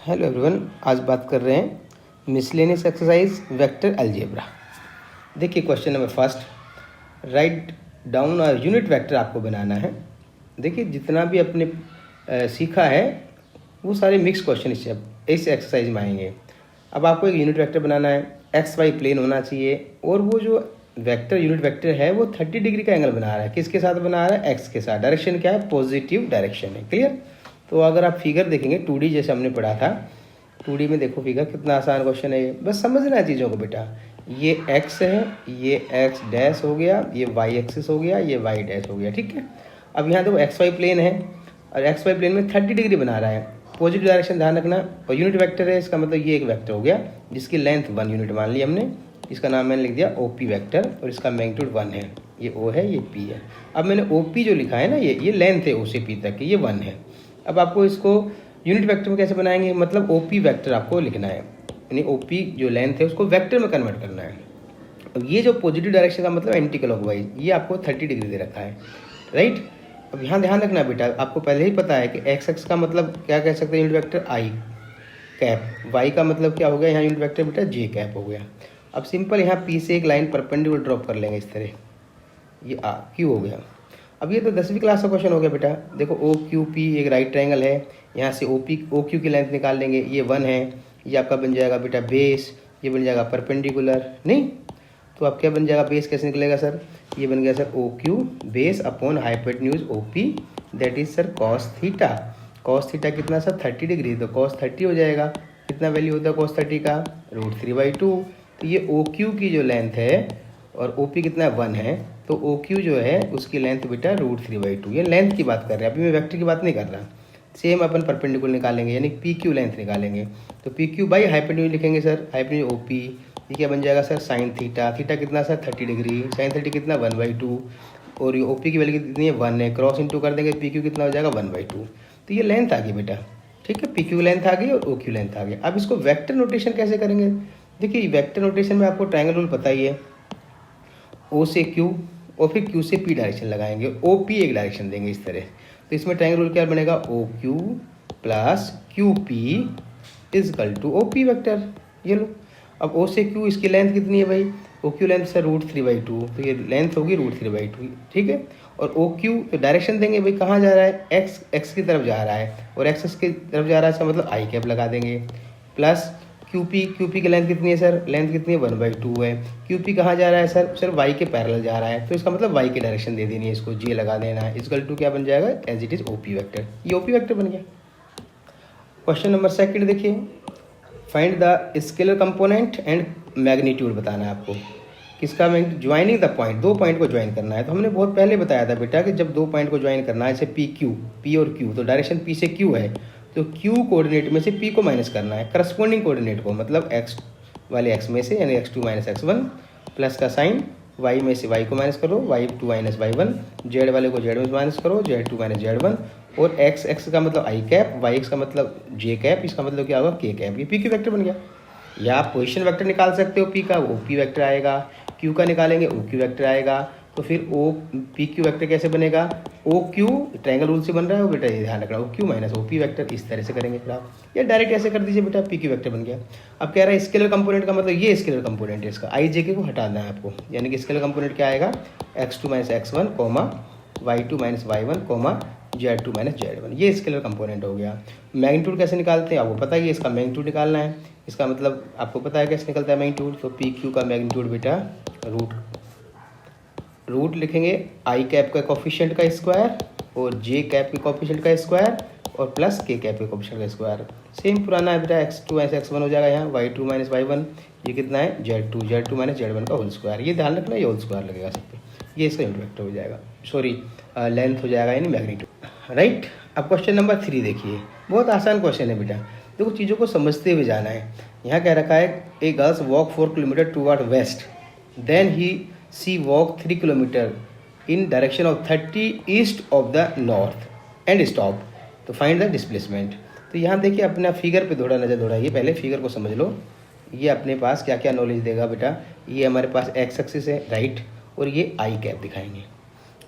Hello everyone, आज बात कर रहे हैं मिसलेनियस एक्सरसाइज वेक्टर अलजेब्रा। देखिए question number first, write down और यूनिट वेक्टर आपको बनाना है। देखिए जितना भी अपने सीखा है वो सारे मिक्स क्वेश्चन इस एक्सरसाइज में आएंगे। अब आपको एक यूनिट वेक्टर बनाना है, एक्स वाई प्लेन होना चाहिए और वो जो वेक्टर यूनिट वेक्टर है वो 30 डिग्री का एंगल बना रहा है। किसके साथ बना रहा है? एक्स के साथ। डायरेक्शन क्या है? पॉजिटिव डायरेक्शन है। क्लियर? तो अगर आप फिगर देखेंगे 2D जैसे हमने पढ़ा था, 2D में देखो फिगर, कितना आसान क्वेश्चन है ये। बस समझना है चीज़ों को बेटा। ये x है, ये x डैश हो गया, ये y एक्सिस हो गया, ये y डैश हो गया। ठीक है, अब यहाँ देखो एक्स वाई प्लेन है और एक्स वाई प्लेन में 30 डिग्री बना रहा है। पॉजिटिव डायरेक्शन ध्यान रखना। और यूनिट वेक्टर है, इसका मतलब ये एक वेक्टर हो गया जिसकी लेंथ 1 यूनिट मान ली हमने। इसका नाम मैंने लिख दिया OP वेक्टर और इसका मैग्नीट्यूड 1 है। ये O है, ये P है। अब मैंने OP जो लिखा है ना, ये लेंथ है O से P तक की, ये 1 है। अब आपको इसको यूनिट वेक्टर में कैसे बनाएंगे? मतलब OP वेक्टर आपको लिखना है, यानी OP जो लेंथ है उसको वेक्टर में कन्वर्ट करना है। अब ये जो पॉजिटिव डायरेक्शन का मतलब एंटी क्लॉकवाइज, ये आपको 30 डिग्री दे रखा है, राइट। अब यहाँ ध्यान रखना बेटा, आपको पहले ही पता है कि एक्स एक्स का मतलब क्या कह सकते हैं यूनिट वेक्टर आई कैप, वाई का मतलब क्या हो गया यहाँ यूनिट वेक्टर बेटा जे कैप हो गया। अब सिंपल यहाँ पी से एक लाइन परपेंडिकुलर ड्रॉप कर लेंगे इस तरह, ये क्यू हो गया। अब ये तो 10वीं क्लास का क्वेश्चन हो गया बेटा। देखो OQP एक राइट ट्रायंगल है, यहाँ से OQ की लेंथ निकाल लेंगे, ये 1 है। ये आपका बन जाएगा बेटा बेस, ये बन जाएगा परपेंडिकुलर, नहीं तो आप क्या बन जाएगा? बेस कैसे निकलेगा सर? ये बन गया sir OQ base upon hypotenuse OP, that is sir cos theta. Cos theta कितना सर? 30 डिग्री, तो कॉस 30 हो जाएगा। कितना वैल्यू होता है कॉस 30 का? √3/2। तो ये OQ की जो लेंथ है और OP कितना 1 है, तो OQ जो है उसकी लेंथ बेटा √3/2। ये लेंथ की बात कर रहे हैं, अभी मैं वेक्टर की बात नहीं कर रहा। सेम अपन परपेंडिकुलर निकालेंगे, यानी PQ लेंथ निकालेंगे। तो PQ बाई हाइपोटेन्यूज लिखेंगे सर, हाइपोटेन्यूज OP। ये क्या बन जाएगा सर? Sine theta. थीटा कितना सर? 30 डिग्री। साइन 30 कितना? 1/2। और ये OP की वैल्यू कितनी है? 1 है। क्रॉस इंटू कर देंगे, PQ कितना हो जाएगा? 1/2। तो ये लेंथ आ गई बेटा, ठीक है। PQ लेंथ आ गई और OQ लेंथ आ गई। अब इसको वेक्टर नोटेशन कैसे करेंगे? देखिए वेक्टर नोटेशन में आपको ट्रायंगल रूल पता ही है, O से Q और फिर Q से P डायरेक्शन लगाएंगे, OP एक डायरेक्शन देंगे इस तरह। तो इसमें ट्रायंगल रूल क्या बनेगा? OQ plus QP equal to OP vector. ये लो, अब O से Q इसकी लेंथ कितनी है भाई? OQ लेंथ से √3/2, तो ये लेंथ होगी √3/2, ठीक है। और OQ तो डायरेक्शन देंगे भाई, कहाँ जा रहा है? x की तरफ जा रहा है, और x की तरफ जा रहा है, इसका मतलब आई कैप लगा देंगे। प्लस QP की लेंथ कितनी है सर? लेंथ कितनी है? 1/2 है। QP कहाँ जा रहा है सर? सर y के पैरेलल जा रहा है, तो इसका मतलब y की डायरेक्शन दे देनी है, इसको J लगा देना है। इजकल टू क्या बन जाएगा? As it is OP vector. ये OP वेक्टर बन गया। क्वेश्चन नंबर सेकंड देखिए, find the scalar component and magnitude बताना है आपको। किसका? ज्वाइनिंग द पॉइंट, दो पॉइंट को ज्वाइन करना है। तो हमने बहुत पहले बताया था बेटा कि जब दो पॉइंट को ज्वाइन करना है, जैसे P और Q, तो डायरेक्शन P से Q है, तो Q कोऑर्डिनेट में से P को माइनस करना है, करस्पॉन्डिंग कोऑर्डिनेट को, मतलब x वाले x में से, यानी x2 - x1 प्लस का साइन y में से y को माइनस करो, y2 - y1, z वाले को z में माइनस करो, z2 - z1, और x का मतलब i कैप, y का मतलब j कैप, इसका मतलब क्या होगा? k cap. ये PQ वेक्टर बन गया। या आप पोजीशन वेक्टर निकाल सकते हो, P का OP वेक्टर आएगा, Q का निकालेंगे OQ वेक्टर आएगा। तो फिर PQ वेक्टर कैसे बनेगा? OQ ट्रायंगल रूल से बन रहा है वो बेटा, ये ध्यान रखना, OQ माइनस OP वेक्टर, इस तरह से करेंगे फिर आप, या डायरेक्ट ऐसे कर दीजिए बेटा, PQ वेक्टर बन गया। अब कह रहा है स्केलर कंपोनेंट का मतलब ये स्केलर कंपोनेंट है इसका, IJ को हटाना है आपको, यानी कि स्केलर कंपोनेंट क्या आएगा? x2 - x1, y2 - y1, z2 - z1, ये स्केलर कंपोनेंट हो गया। मैग्नीट्यूड कैसे निकालते हैं आपको पता ही है, इसका मैग्नीट्यूड निकालना है। इसका मतलब आपको पता है कैसे निकलता है मैग्नीट्यूड। तो PQ का मैग्नीट्यूड बेटा रूट लिखेंगे आई कैप का कोफिशिएंट का स्क्वायर और जे कैप के कोफिशिएंट का स्क्वायर और प्लस के कैप के कोफिशिएंट का स्क्वायर। सेम पुराना है बेटा, x2 - x1 हो जाएगा यहाँ, y2 - y1, ये कितना है? z2 - z1 का होल स्क्वायर। ये ध्यान रखना, ये होल स्क्वायर लगेगा सब पे, ये इसका यूनिट वेक्टर हो जाएगा, सॉरी लेंथ हो जाएगा, यानी मैग्नीट्यूड, राइट। अब क्वेश्चन नंबर 3 देखिए, बहुत आसान क्वेश्चन है बेटा। देखो चीज़ों को समझते हुए जाना है। यहाँ कह रखा है a girls walk 4 kilometre toward west, then she walk 3 kilometre in direction of 30 east of the north and stop, तो फाइंड द डिस्प्लेसमेंट। तो यहाँ देखिए अपना फिगर पे थोड़ा नज़र दौड़ाइए, पहले फिगर को समझ लो। ये अपने पास क्या क्या नॉलेज देगा बेटा? ये हमारे पास एक्स एक्सिस है, राइट, और ये आई कैप दिखाएंगे।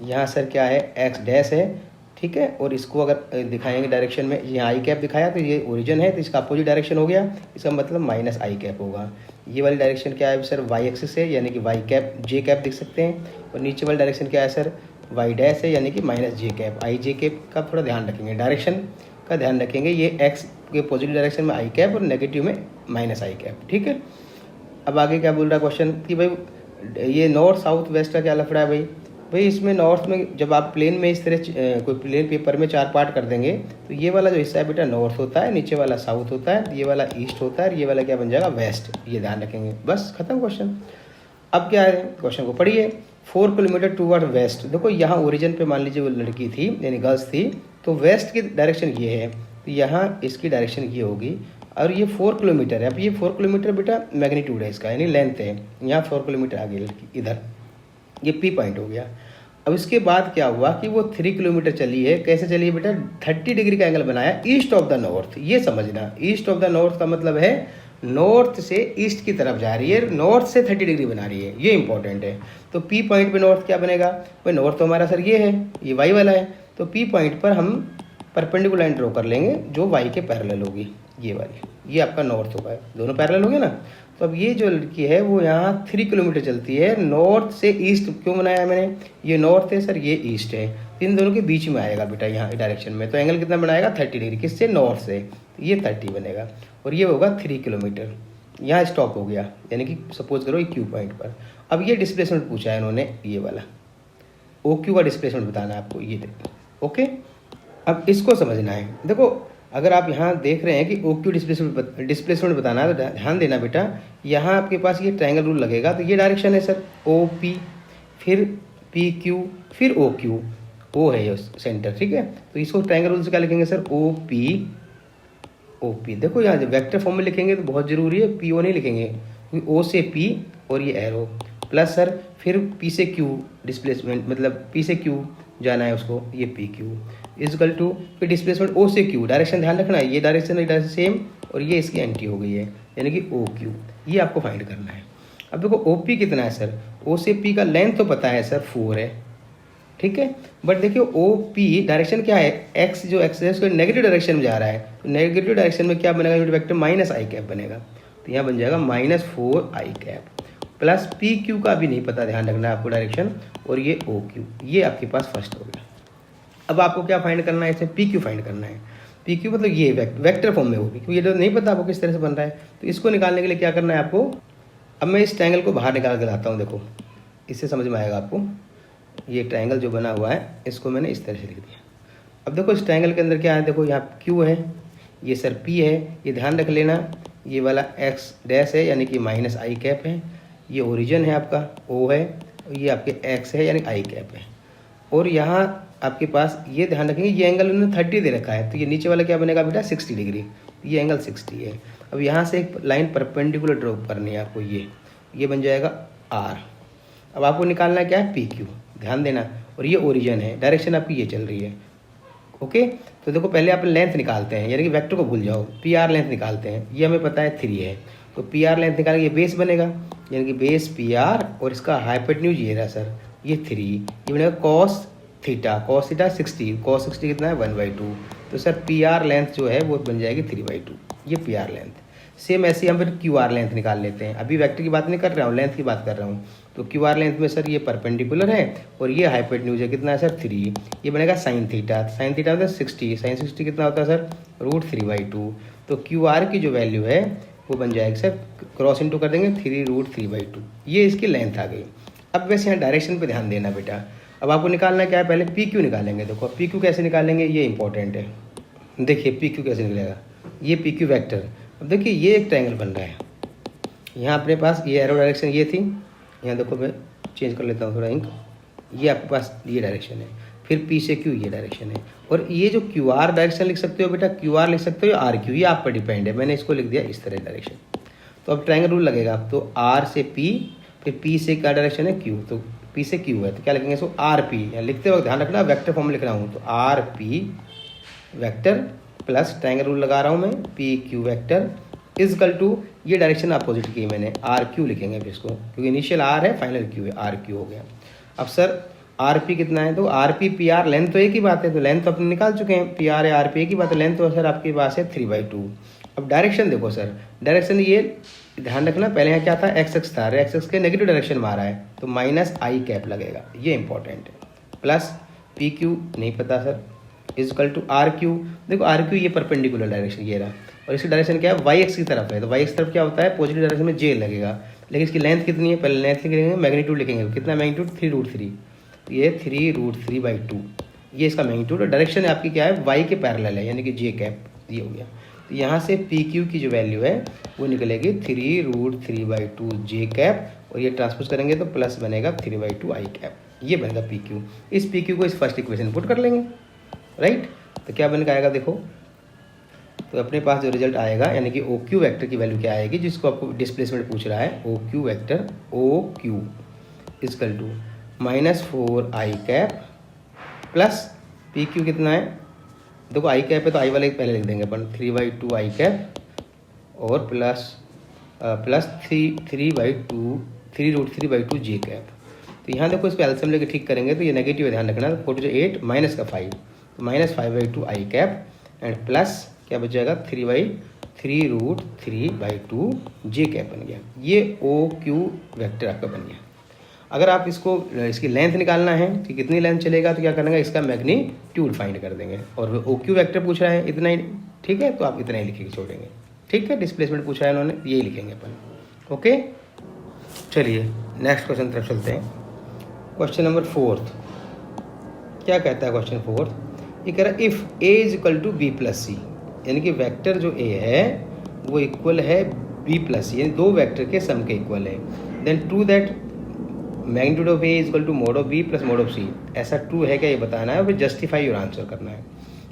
यहाँ सर क्या है? एक्स डैश है, ठीक है। और इसको अगर दिखाएंगे डायरेक्शन में, ये आई कैप दिखाया तो ये ओरिजिन है, तो इसका अपोजिट डायरेक्शन हो गया, इसका मतलब माइनस आई कैप होगा। ये वाली डायरेक्शन क्या है सर, वाई एक्सिस है, यानी कि वाई कैप जे कैप दिख सकते हैं। और नीचे वाली डायरेक्शन क्या है सर, वाई डैश है, यानी कि माइनस जे कैप। आई जे कैप का थोड़ा ध्यान रखेंगे, डायरेक्शन का ध्यान रखेंगे। ये एक्स के पॉजिटिव डायरेक्शन में आई कैप और नेगेटिव में माइनस आई कैप, ठीक है। अब आगे क्या बोल रहा है क्वेश्चन कि भाई ये नॉर्थ साउथ वेस्ट का क्या लफड़ा है भाई इसमें नॉर्थ में जब आप प्लेन में इस तरह कोई प्लेन पेपर में 4 पार्ट कर देंगे तो ये वाला जो हिस्सा है बेटा नॉर्थ होता है, नीचे वाला साउथ होता है, ये वाला ईस्ट होता है, ये वाला क्या बन जाएगा वेस्ट। ये ध्यान रखेंगे, बस खत्म क्वेश्चन। अब क्या है, क्वेश्चन को पढ़िए। 4 किलोमीटर टूवर्ड वेस्ट। देखो यहाँ ओरिजिन पे मान लीजिए वो लड़की थी यानी गर्ल्स थी, तो वेस्ट की डायरेक्शन ये है, तो यहाँ इसकी डायरेक्शन ये होगी और ये 4 किलोमीटर है। अब ये 4 किलोमीटर बेटा मैग्नीट्यूड है इसका, यानी लेंथ है। यहाँ 4 किलोमीटर आ गई लड़की, इधर ये पी पॉइंट हो गया। अब इसके बाद क्या हुआ कि वो 3 किलोमीटर चली है। कैसे चली है बेटा, 30 डिग्री का एंगल बनाया ईस्ट ऑफ द नॉर्थ। ये समझना, ईस्ट ऑफ द नॉर्थ का मतलब है नॉर्थ से ईस्ट की तरफ जा रही है, नॉर्थ से 30 डिग्री बना रही है, ये इंपॉर्टेंट है। तो पी पॉइंट पे नॉर्थ क्या बनेगा भाई, नॉर्थ तो हमारा सर ये है, ये वाई वाला है, तो पी पॉइंट पर हम परपेंडिकुलर लाइन ड्रॉ कर लेंगे जो वाई के पैरेलल होगी, ये वाली, ये आपका नॉर्थ होगा, दोनों पैरेलल हो गए ना। तो अब ये जो लड़की है वो यहाँ 3 किलोमीटर चलती है, नॉर्थ से ईस्ट क्यों बनाया मैंने, ये नॉर्थ है सर, ये ईस्ट है, इन दोनों के बीच में आएगा बेटा यहाँ डायरेक्शन में। तो एंगल कितना बनाएगा 30 डिग्री, किससे, नॉर्थ से, ये 30 बनेगा और ये होगा 3 किलोमीटर। यहाँ स्टॉप हो गया, यानी कि सपोज करो ये क्यू पॉइंट पर। अब ये डिस्प्लेसमेंट पूछा है इन्होंने, ये वाला ओ क्यू का डिस्प्लेसमेंट बताना है आपको, ये देखो ओके। अब इसको समझना है, देखो अगर आप यहाँ देख रहे हैं कि ओ क्यू डिस्प्लेसमेंट बताना है तो ध्यान देना बेटा, यहाँ आपके पास ये ट्रायंगल रूल लगेगा, तो ये डायरेक्शन है सर ओ पी, फिर पी क्यू, फिर ओ क्यू, ओ है ये सेंटर, ठीक है। तो इसको ट्रायंगल रूल से क्या लिखेंगे सर, ओ पी। देखो यहाँ जब वेक्टर फॉर्म में लिखेंगे तो बहुत जरूरी है, पी ओ नहीं लिखेंगे क्योंकि ओ से पी और ये एरो प्लस सर फिर पी से क्यू डिस्प्लेसमेंट, मतलब पी से क्यू जाना है उसको, ये पी क्यू इजकल टू फिर डिस्प्लेसमेंट ओ से क्यू, डायरेक्शन ध्यान रखना है, ये डायरेक्शन सेम और ये इसकी एंटी हो गई है, यानी कि ओ क्यू, ये आपको फाइंड करना है। अब देखो ओ पी कितना है सर, ओ से पी का लेंथ तो पता है सर 4 है, ठीक है, बट देखिए ओ पी डायरेक्शन क्या है, एक्स जो एक्स है उसको नेगेटिव डायरेक्शन में जा रहा है, तो नेगेटिव डायरेक्शन में क्या बनेगा, यूनिट वेक्टर माइनस आई कैप बनेगा, तो यहाँ बन जाएगा -4 I cap plus P Q का भी नहीं पता, ध्यान रखना है आपको डायरेक्शन, और ये ओ क्यू, ये आपके पास फर्स्ट हो गया। अब आपको क्या फाइंड करना है, इसमें पी क्यू फाइंड करना है। पी क्यू मतलब ये वेक्टर फॉर्म में होगी, क्योंकि ये तो नहीं पता आपको किस तरह से बन रहा है, तो इसको निकालने के लिए क्या करना है आपको। अब मैं इस ट्रायंगल को बाहर निकाल के लाता हूँ, देखो इससे समझ में आएगा आपको। ये ट्रायंगल जो बना हुआ है इसको मैंने इस तरह से लिख दिया। अब देखो इस ट्रायंगल के अंदर क्या है, देखो यहाँ क्यू है, ये सर पी है, ये ध्यान रख लेना, ये वाला एक्स डैश है यानी कि माइनस आई कैप है, ये ओरिजिन है आपका ओ है, और ये आपके एक्स है यानी आई कैप है, और यहाँ आपके पास ये ध्यान रखेंगे ये एंगल उन्होंने 30 दे रखा है, तो ये नीचे वाला क्या बनेगा बेटा 60 डिग्री, ये एंगल 60 है। अब यहाँ से एक लाइन परपेंडिकुलर ड्रॉ करनी है आपको, ये बन जाएगा आर। अब आपको निकालना है क्या है, पी क्यू, ध्यान देना, और ये ओरिजिन है, डायरेक्शन आपकी ये चल रही है, ओके। तो देखो पहले आप लेंथ निकालते हैं, यानी कि वेक्टर को भूल जाओ, पी आर लेंथ निकालते हैं, ये हमें पता है 3 है, तो पी आर लेंथ निकालेंगे, ये बेस बनेगा, यानी कि बेस पी आर, और इसका हाइपोटेन्यूज ये रहा सर, ये 3, ये बनेगा कॉस थीटा 60, कॉस 60 कितना है 1/2, तो सर पी आर लेंथ जो है वो बन जाएगी 3/2, ये पी आर लेंथ। सेम ऐसे ही हम फिर क्यू आर लेंथ निकाल लेते हैं, अभी वेक्टर की बात नहीं कर रहा हूँ, लेंथ की बात कर रहा हूँ। तो क्यू आर लेंथ में सर ये परपेंडिकुलर है और ये हाइपोटेन्यूज है, कितना है सर 3, ये बनेगा साइन थीटा होता है 60, साइन 60 कितना होता है सर √3/2, तो क्यू आर की जो वैल्यू है वो बन जाएगी सर, क्रॉस इंटू कर देंगे 3√3/2, ये इसकी लेंथ आ गई। अब वैसे यहाँ डायरेक्शन पे ध्यान देना बेटा। अब आपको निकालना क्या है, पहले पी क्यू निकालेंगे। देखो पी क्यू कैसे निकालेंगे, ये इंपॉर्टेंट है, देखिए पी क्यू कैसे निकलेगा, ये पी क्यू वैक्टर। अब देखिए ये एक ट्रायंगल बन रहा है, यहाँ अपने पास ये एरो डायरेक्शन ये थी, यहाँ देखो मैं चेंज कर लेता हूँ थोड़ा इंक, ये आपके पास ये डायरेक्शन है, फिर पी से क्यू ये डायरेक्शन है, और ये जो क्यू आर डायरेक्शन लिख सकते हो बेटा, क्यू आर लिख सकते हो या आर क्यू, ये आप पर डिपेंड है, मैंने इसको लिख दिया इस तरह डायरेक्शन। तो अब ट्रायंगल रूल लगेगा, तो आर से पी, फिर पी से क्या डायरेक्शन है क्यू, तो पी से क्यू है तो क्या लिखेंगे इसको आर पी, लिखते वक्त ध्यान रखना वेक्टर फॉर्म लिख रहा हूँ, तो R P vector plus triangle rule लगा रहा हूँ मैं, P Q vector equal to, ये डायरेक्शन अपोजिट की मैंने, आर क्यू लिखेंगे फिर इसको, क्योंकि इनिशियल आर है फाइनल क्यू है, आर क्यू हो गया। अब सर आर पी कितना है, तो R P P R length तो एक ही बात है, तो लेंथ तो अपने निकाल चुके हैं, पी आर है आर पी एक ही बात है, लेंथ तो सर आपके पास है 3/2। अब डायरेक्शन देखो सर, डायरेक्शन ये ध्यान रखना, पहले यहाँ क्या था एक्स एक्स था, एक्स एक्स के नेगेटिव डायरेक्शन में आ रहा है तो माइनस आई कैप लगेगा, ये इंपॉर्टेंट है, प्लस पी क्यू नहीं पता sir equal to R Q. देखो आर क्यू ये परपेंडिकुलर डायरेक्शन ये रहा, और इसकी डायरेक्शन क्या है वाई एक्स की तरफ है, तो वाई एक्स तरफ क्या होता है पॉजिटिव डायरेक्शन में जे लगेगा, लेकिन इसकी लेंथ कितनी है, पहले लेंथ लिखेंगे, मैग्नीट्यूड लिखेंगे, कितना मैग्नीट्यूड 3√3, ये 3√3/2 ये इसका मैग्नीट्यूड, और डायरेक्शन आपकी क्या है वाई के पैरेलल है यानी कि जे कैप, ये हो गया। तो यहाँ से पी क्यू की जो वैल्यू है वो निकलेगी 3√3/2 जे कैप, और ये ट्रांसपोज करेंगे तो प्लस बनेगा 3/2 आई कैप, ये बनेगा पी क्यू। इस पी क्यू को इस फर्स्ट इक्वेशन पुट कर लेंगे, राइट। तो क्या बन के आएगा देखो, तो अपने पास जो रिजल्ट आएगा यानी कि ओ क्यू वैक्टर की वैल्यू क्या आएगी, जिसको आपको डिस्प्लेसमेंट पूछ रहा है, O Q vector O Q equal to -4 I cap plus P Q कितना है, देखो आई कैप है तो आई वाले पहले लिख देंगे अपन 3/2 आई कैप और प्लस 3/2 जे कैप। तो यहाँ देखो इसको एल्सियम लेके ठीक करेंगे तो ये नेगेटिव है, ध्यान रखना, 4 × 8 माइनस का 5 तो -5/2 आई कैप एंड प्लस क्या बच जाएगा 3/3√3/2 जे कैप बन गया। ये ओ क्यू वैक्टर आपका बन गया। अगर आप इसकी लेंथ निकालना है कि कितनी लेंथ चलेगा तो क्या करना है, इसका मैग्नीट्यूड फाइंड कर देंगे, और ओ क्यू वैक्टर पूछ रहा है इतना ही, ठीक है, तो आप इतना ही लिख के छोड़ेंगे, ठीक है। डिस्प्लेसमेंट पूछा है उन्होंने, यही लिखेंगे अपन, ओके। चलिए नेक्स्ट क्वेश्चन तरफ चलते हैं। क्वेश्चन नंबर 4 क्या कहता है, क्वेश्चन 4 ये कह रहा है if A is equal to B plus C, यानी कि वेक्टर जो ए है वो इक्वल है बी प्लस सी, यानी दो वेक्टर के सम के इक्वल है, then true that magnitude of A is equal to mod of B plus mod of C, ऐसा ट्रू है क्या ये बताना है और फिर जस्टिफाई योर आंसर करना है।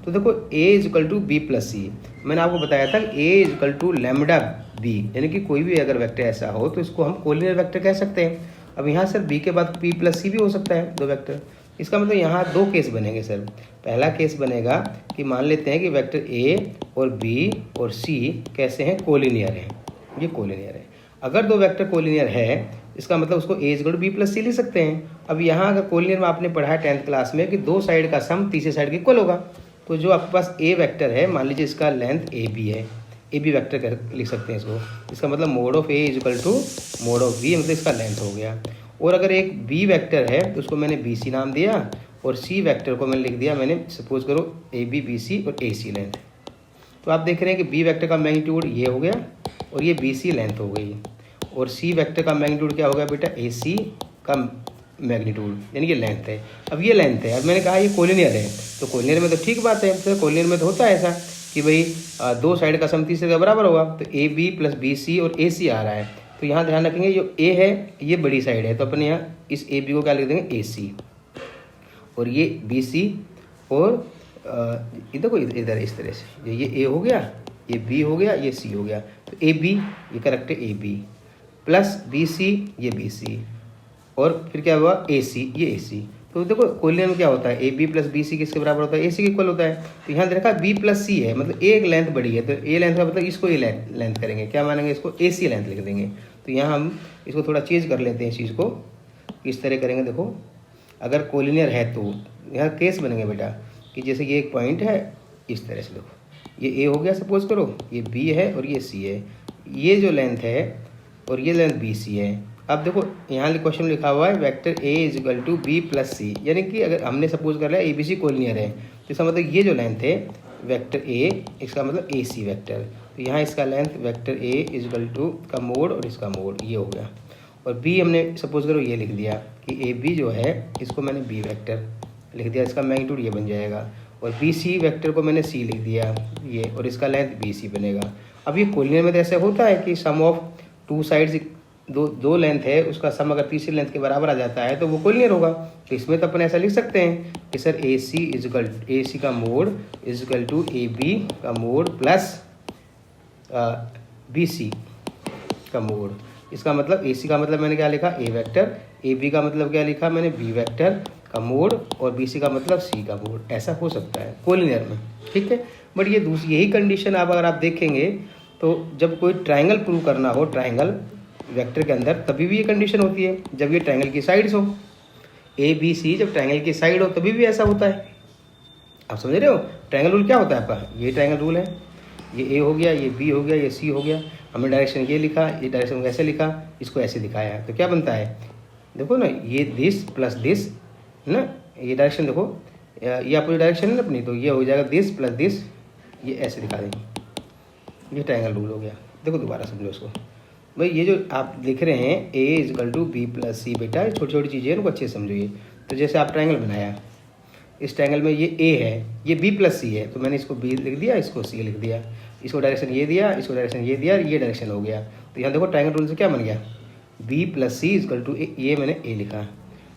तो देखो A is equal to B plus C, मैंने आपको बताया था A is equal to lambda B, यानी कि कोई भी अगर वेक्टर ऐसा हो तो इसको हम कोलिनियर वेक्टर कह सकते हैं। अब यहाँ सर बी के बाद पी प्लस सी भी हो सकता है, दो वेक्टर, इसका मतलब यहाँ दो केस बनेंगे सर। पहला केस बनेगा कि मान लेते हैं कि वेक्टर ए और बी और सी कैसे हैं, कोलिनियर हैं, ये कोलिनियर है। अगर दो वेक्टर कोलिनियर है इसका मतलब उसको A is equal to B plus C लिख सकते हैं। अब यहाँ अगर कोलिनियर में आपने पढ़ा है 10th क्लास में कि दो साइड का सम तीसरे साइड के इक्वल होगा, तो जो आपके पास ए वेक्टर है मान लीजिए इसका लेंथ ए बी है, ए बी वैक्टर लिख सकते हैं इसको, इसका मतलब mod of A is equal to mod of B, मतलब इसका लेंथ हो गया। और अगर एक बी वेक्टर है तो उसको मैंने बी सी नाम दिया, और सी वेक्टर को मैंने लिख दिया, मैंने सपोज करो ए बी बी सी और ए सी लेंथ। तो आप देख रहे हैं कि बी वेक्टर का मैग्नीट्यूड ये हो गया और ये बी सी लेंथ हो गई, और सी वेक्टर का मैग्नीट्यूड क्या हो गया बेटा, ए सी का मैग्नीट्यूड, यानी कि लेंथ है। अब ये लेंथ है, अब मैंने कहा ये कोलिनियर है, तो कोलिनियर में तो ठीक बात है, तो कोलिनियर में तो होता है ऐसा कि भाई दो साइड का सम तीसरे का बराबर होगा, तो A B plus B C और ए सी आ रहा है, तो यहाँ ध्यान रखेंगे जो ए है ये बड़ी साइड है, तो अपन यहाँ इस ए बी को क्या लिख देंगे, ए सी, और ये बी सी, और इधर को इधर इस तरह से, ये ए हो गया, ये बी हो गया, ये सी हो गया, तो ए बी ये करेक्ट है, A B plus B C ये बी सी, और फिर क्या हुआ ए सी ये ए सी। तो देखो कोलिनियर में क्या होता है, A B plus B C किसके बराबर होता है, ए सी के इक्वल होता है। तो यहाँ देखा बी प्लस सी है, मतलब एक लेंथ बड़ी है, तो ए लेंथ का मतलब इसको ए लेंथ करेंगे, क्या मानेंगे, इसको ए सी लेंथ लिख देंगे। तो यहाँ हम इसको थोड़ा चेंज कर लेते हैं, इस चीज़ को किस तरह करेंगे, देखो अगर कोलिनियर है तो यहाँ केस बनेंगे बेटा कि जैसे ये एक पॉइंट है, इस तरह से देखो ये ए हो गया सपोज करो, ये बी है और ये सी है, ये जो लेंथ है और ये लेंथ बी सी है। अब देखो यहाँ क्वेश्चन में लिखा हुआ है vector A is equal to B plus C, यानी कि अगर हमने सपोज कर लिया ए बी सी कोलिनियर है, तो इसका मतलब ये जो लेंथ है वेक्टर ए, इसका मतलब ए सी वेक्टर, तो यहाँ इसका length vector A is equal to का मोड और इसका मोड ये हो गया, और बी हमने सपोज करो ये लिख दिया कि ए बी जो है इसको मैंने बी वेक्टर लिख दिया, इसका मैग्नीट्यूड ये बन जाएगा, और बी सी वेक्टर को मैंने सी लिख दिया ये, और इसका लेंथ बी सी बनेगा। अब ये कोलिनियर में तो ऐसे होता है कि सम ऑफ टू साइड्स, दो लेंथ है उसका सम अगर तीसरी लेंथ के बराबर आ जाता है तो वो कोलिनियर होगा। तो इसमें तो अपन ऐसा लिख सकते हैं कि sir A C is equal A C का mod is equal to A B का मोड प्लस बी सी का मोड। इसका मतलब ए सी का मतलब मैंने क्या लिखा, ए वेक्टर, ए बी का मतलब क्या लिखा मैंने, बी वेक्टर का मोड, और बी सी का मतलब सी का मोड। ऐसा हो सकता है कोलिनियर में, ठीक है। बट ये दूसरी यही कंडीशन आप अगर आप देखेंगे तो जब कोई ट्राइंगल प्रूव करना हो, ट्राइंगल वेक्टर के अंदर, तभी भी ये कंडीशन होती है जब ये ट्राइंगल की साइड्स हो। ए बी सी जब ट्रायंगल की साइड हो तभी भी ऐसा होता है। आप समझ रहे हो? ट्रायंगल रूल क्या होता है आपका? ये ट्रायंगल रूल है, ये ए हो गया, ये बी हो गया, ये सी हो गया। हमने डायरेक्शन ये लिखा, ये डायरेक्शन ऐसे लिखा, इसको ऐसे दिखाया, तो क्या बनता है? देखो ना, ये दिस प्लस दिस ना, ये डायरेक्शन देखो, ये अपोजिट डायरेक्शन है ना अपनी, तो ये हो जाएगा दिस प्लस दिस, ये ऐसे दिखा देंगे। ये ट्रायंगल रूल हो गया। देखो दोबारा समझो इसको भाई, ये जो आप लिख रहे हैं ए इजकल टू बी प्लस सी, बेटा ये छोटी छोटी चीज़ें हैं, उनको अच्छे से समझो। ये तो जैसे आप ट्रायंगल बनाया, इस ट्रायंगल में ये ए है, ये बी प्लस सी है, तो मैंने इसको बी लिख दिया, इसको सी लिख दिया, इसको डायरेक्शन ये दिया, इसको डायरेक्शन ये दिया, ये डायरेक्शन हो गया। तो यहाँ देखो ट्रायंगल रूल से क्या बन गया? B plus C is equal to ये मैंने ए लिखा,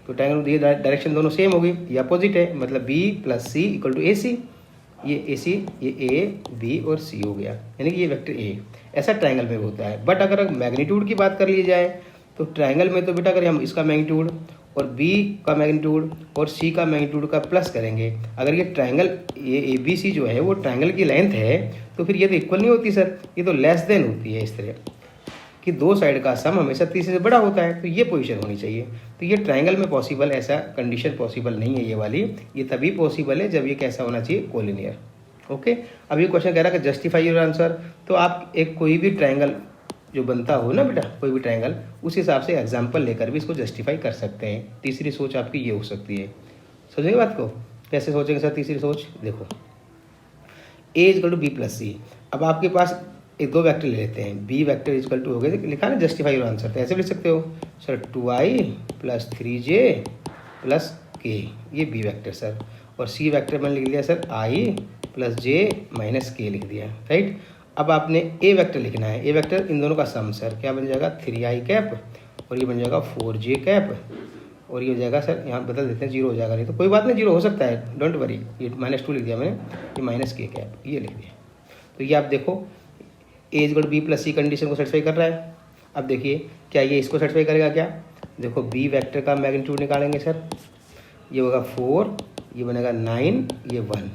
तो ट्रायंगल रूल ये डायरेक्शन दोनों सेम होगी, ये अपोजिट है, मतलब B plus C equal to A C. ये ए सी, ये ए बी और सी हो गया, यानी कि ये वेक्टर ए। ऐसा ट्रायंगल में होता है। बट अगर मैग्नीट्यूड की बात कर ली जाए तो ट्रायंगल में तो बेटा अगर हम इसका मैग्नीट्यूड और बी का मैग्नीट्यूड और सी का मैग्नीट्यूड का प्लस करेंगे, अगर ये ट्रायंगल ये ए बी सी जो है वो ट्रायंगल की लेंथ है, तो फिर ये तो इक्वल नहीं होती सर, ये तो लेस देन होती है। इस तरह कि दो साइड का सम हमेशा तीसरे से बड़ा होता है, तो ये पोजीशन होनी चाहिए। तो ये ट्रायंगल में पॉसिबल, ऐसा कंडीशन पॉसिबल नहीं है ये वाली। ये तभी पॉसिबल है जब ये कैसा होना चाहिए? कोलिनियर। ओके, अब ये क्वेश्चन कह रहा है कि जस्टिफाई योर आंसर। तो आप एक कोई भी ट्रायंगल जो बनता हो ना बेटा, कोई भी ट्रायंगल, उस हिसाब से एग्जाम्पल लेकर भी इसको जस्टिफाई कर सकते हैं। तीसरी सोच आपकी ये हो सकती है। समझेंगे बात को? कैसे सोचेंगे सर तीसरी सोच? देखो, A is equal to B plus सी। अब आपके पास एक दो वेक्टर ले लेते हैं, बी वेक्टर इजकल टू हो गए, लिखा ना जस्टिफाई योर आंसर, तो ऐसे लिख सकते हो sir 2i plus 3j plus के, ये बी वेक्टर सर। और सी वेक्टर मैंने लिख लिया sir i plus J minus के लिख दिया, राइट। अब आपने ए वेक्टर लिखना है, ए वेक्टर इन दोनों का सम सर क्या बन जाएगा? 3i कैप, और ये बन जाएगा 4j कैप, और ये हो जाएगा सर, यहाँ बदल देते हैं, 0 हो जाएगा, नहीं तो कोई बात नहीं, 0 हो सकता है, डोंट वरी। ये -2 लिख दिया मैंने, ये माइनस के कैप ये लिख दिया। तो ये आप देखो A is equal to B plus C condition को सेटिस्फाई कर रहा है। अब देखिए क्या ये इसको सेटिस्फाई करेगा क्या? देखो बी वेक्टर का मैग्नीट्यूड निकालेंगे सर, ये होगा 4, ये बनेगा 9, ये 1,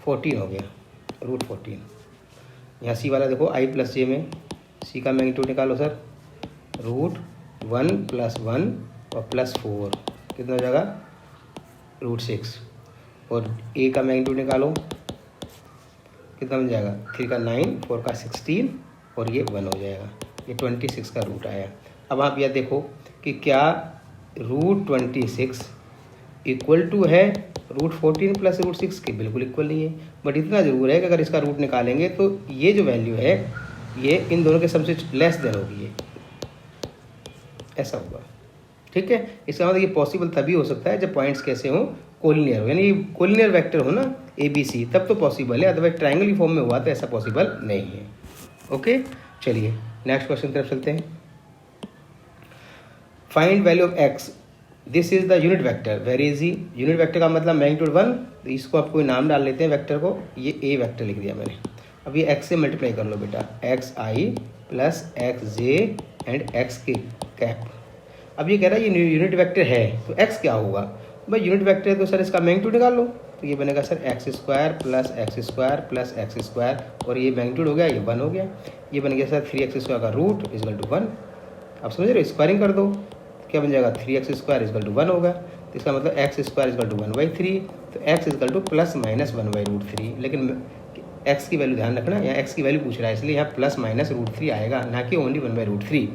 14 हो गया, √14। यहाँ सी वाला देखो i प्लस जे में सी का मैग्नीट्यूड निकालो सर, √1 प्लस 1 और प्लस 4 कितना हो जाएगा? √6। और ए का मैग्नीट्यूड निकालो, कितना बन जाएगा? 3 का 9, 4 का 16 और ये 1 हो जाएगा, ये 26 का रूट आया। अब आप यह देखो कि क्या √26 इक्वल टू है √14 प्लस √6 के? बिल्कुल इक्वल नहीं है, बट इतना जरूर है कि अगर इसका रूट निकालेंगे तो ये जो वैल्यू है ये इन दोनों के सम से लेस देन होगी, ये ऐसा होगा, ठीक है। इसका मतलब ये पॉसिबल तभी हो सकता है जब पॉइंट्स कैसे हों? कोलिनियर हो, यानी कोलिनियर वेक्टर हो ना ए बी सी, तब तो पॉसिबल है, अदरवाइज ट्रायंगल की फॉर्म में हुआ तो ऐसा पॉसिबल नहीं है। ओके, चलिए नेक्स्ट क्वेश्चन तरफ चलते हैं। Find value of x, this is the unit vector, very easy. Unit vector का मतलब मैग्नीट्यूड 1, तो इसको आप कोई नाम डाल लेते हैं वेक्टर को, ये ए वेक्टर लिख दिया मैंने। अब ये एक्स से मल्टीप्लाई कर लो बेटा, xi plus xj and x के कैप। अब ये कह रहा है ये यूनिट वेक्टर है, तो x क्या होगा भाई? यूनिट वेक्टर है तो सर इसका मैग्नीट्यूड निकाल लो, तो ये बनेगा sir x² plus x² plus x², और ये मैग्नीट्यूड हो गया, ये 1 हो गया, ये बन गया सर 3x² का रूट इजकल टू 1। आप समझ रहे हो? स्क्वायरिंग कर दो, क्या बन जाएगा? 3x² इजकल टू 1 होगा, तो इसका मतलब x² इजकल टू 1/3, तो x equal to plus minus 1/√3। लेकिन x की वैल्यू ध्यान रखना, यहाँ x की वैल्यू पूछ रहा है, इसलिए यहाँ प्लस माइनस √3 आएगा, ना कि ओनली 1/√3।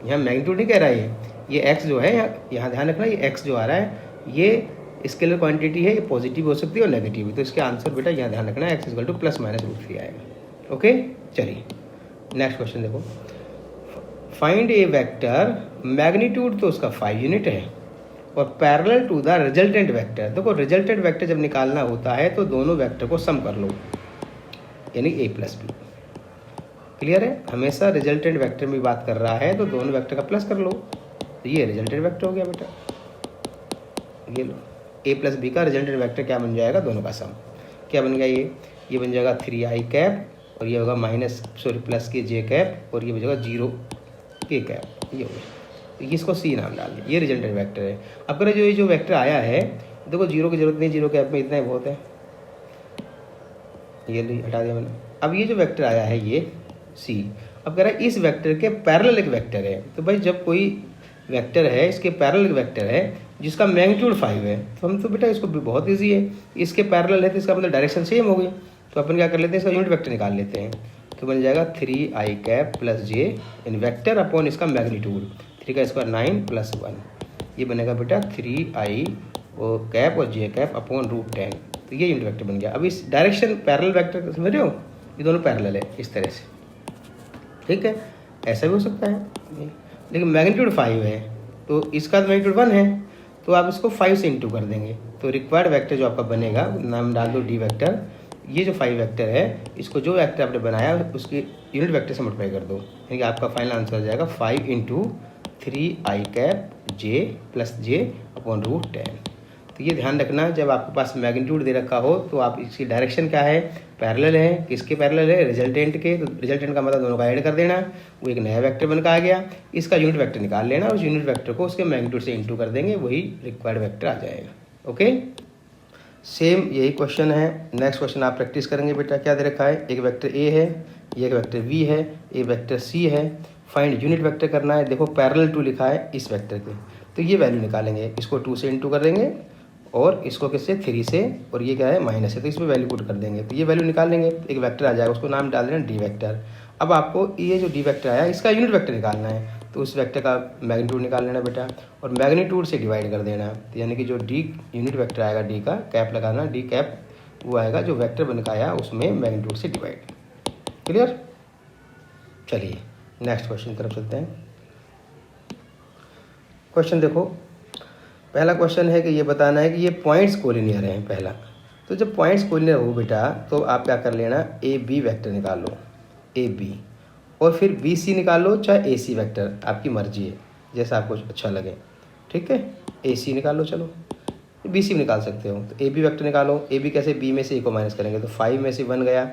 यहाँ मैग्नीट्यूड नहीं कह रहा है, ये x जो है यहाँ ध्यान रखना, ये x जो आ रहा है ये स्केलर क्वांटिटी है, ये पॉजिटिव हो सकती है और नेगेटिव भी, तो इसके आंसर बेटा यहाँ ध्यान रखना x equal to plus minus √3 आएगा। ओके, चलिए नेक्स्ट क्वेश्चन देखो। फाइंड ए वेक्टर, मैग्नीट्यूड तो उसका 5 यूनिट है और parallel to the resultant vector. देखो रिजल्टेंट वेक्टर जब निकालना होता है तो दोनों वेक्टर को सम कर लो, यानी a प्लस बी। क्लियर है? हमेशा रिजल्टेंट वेक्टर में बात कर रहा है तो दोनों वेक्टर का प्लस कर लो, तो ये रिजल्टेंट वेक्टर हो गया बेटा। ये लो a प्लस बी का रिजल्टेंट वेक्टर क्या बन जाएगा? दोनों का सम क्या बन गया? ये बन जाएगा 3i कैप, और ये होगा प्लस के j कैप, और ये बन जाएगा 0 के कैप, ये हो गया। तो इसको सी नाम डाल दिया, ये रिजल्टेंट वेक्टर है। अब अगर ये जो वेक्टर आया है, देखो 0 की जरूरत नहीं, 0 कैप में इतना ही बहुत है, ये हटा दिया मैंने। अब ये जो वेक्टर आया है ये सी, अब कह रहा है इस वेक्टर के पैरेलल एक वेक्टर है, तो भाई जब कोई वेक्टर है इसके पैरेलल एक वेक्टर है जिसका मैग्नीट्यूड 5 है, तो हम तो बेटा इसको भी बहुत ईजी है, इसके पैरेलल है तो इसका मतलब डायरेक्शन सेम हो गई, तो अपन क्या कर लेते हैं, इसका यूनिट वेक्टर निकाल लेते हैं। तो बन जाएगा 3i कैप प्लस जे इन वेक्टर अपॉन इसका मैग्नीट्यूड, 3 का स्क्वायर 9 प्लस 1, ये बनेगा बेटा 3i और कैप और जे कैप अपॉन √10, तो ये यूनिट वेक्टर बन गया। अब इस डायरेक्शन पैरेलल वेक्टर समझ रहे हो, ये दोनों पैरेलल है इस तरह से, ठीक है, ऐसा भी हो सकता है, लेकिन मैग्नीट्यूड 5 है तो इसका मैग्नीट्यूड 1 है, तो आप इसको 5 से इंटू कर देंगे, तो रिक्वायर्ड वेक्टर जो आपका बनेगा, नाम डाल दो डी वेक्टर, ये जो 5 वेक्टर है इसको जो वेक्टर आपने बनाया उसकी यूनिट वेक्टर से मल्टीप्लाई कर दो, यानी कि आपका फाइनल आंसर आ जाएगा 5 इंटू 3i कैप जे प्लस जे अपॉन √10। तो ये ध्यान रखना, जब आपके पास मैग्नीट्यूड दे रखा हो तो आप इसकी डायरेक्शन क्या है, पैरेलल है, किसके पैरेलल है, रिजल्टेंट के, तो रिजल्टेंट का मतलब दोनों का ऐड कर देना, वो एक नया वेक्टर बनकर आ गया, इसका यूनिट वेक्टर निकाल लेना और उस यूनिट वेक्टर को उसके मैग्नीट्यूड से इंटू कर देंगे, वही रिक्वायर्ड वेक्टर आ जाएगा। ओके, सेम यही क्वेश्चन है। नेक्स्ट क्वेश्चन आप प्रैक्टिस करेंगे बेटा, क्या दे रखा है, एक वेक्टर ए है, एक वेक्टर बी है, एक वेक्टर सी है, फाइंड यूनिट वेक्टर करना है। देखो पैरेलल टू लिखा है इस वेक्टर के, तो ये वैल्यू निकालेंगे, इसको 2 से इंटू कर देंगे और इसको किससे 3 से, और ये क्या है माइनस है, तो इसमें वैल्यू पुट कर देंगे, तो ये वैल्यू निकाल लेंगे, एक वेक्टर आ जाएगा, उसको नाम डाल देना डी वेक्टर। अब आपको ये जो डी वेक्टर आया इसका यूनिट वेक्टर निकालना है, तो उस वेक्टर का मैग्नीट्यूड निकाल लेना बेटा और मैग्नीट्यूड से डिवाइड कर देना, तो यानी कि जो डी यूनिट वेक्टर आएगा डी का कैप लगाना, डी कैप वो आएगा जो वेक्टर बनकर आया उसमें मैग्नीट्यूड से डिवाइड। क्लियर? चलिए नेक्स्ट क्वेश्चन की तरफ चलते हैं। क्वेश्चन देखो, पहला क्वेश्चन है कि ये बताना है कि ये पॉइंट्स कोलिनियर हैं पहला, तो जब पॉइंट्स कोलिनियर हो बेटा तो आप क्या कर लेना, ए बी वेक्टर निकाल लो, ए बी, और फिर बी सी निकाल लो, चाहे ए सी वेक्टर, आपकी मर्जी है जैसा आपको अच्छा लगे, ठीक है, ए सी निकाल लो, चलो बी सी भी निकाल सकते हो, तो ए बी वेक्टर निकालो, ए बी कैसे, बी में से ए को माइनस करेंगे तो 5 में से 1 गया,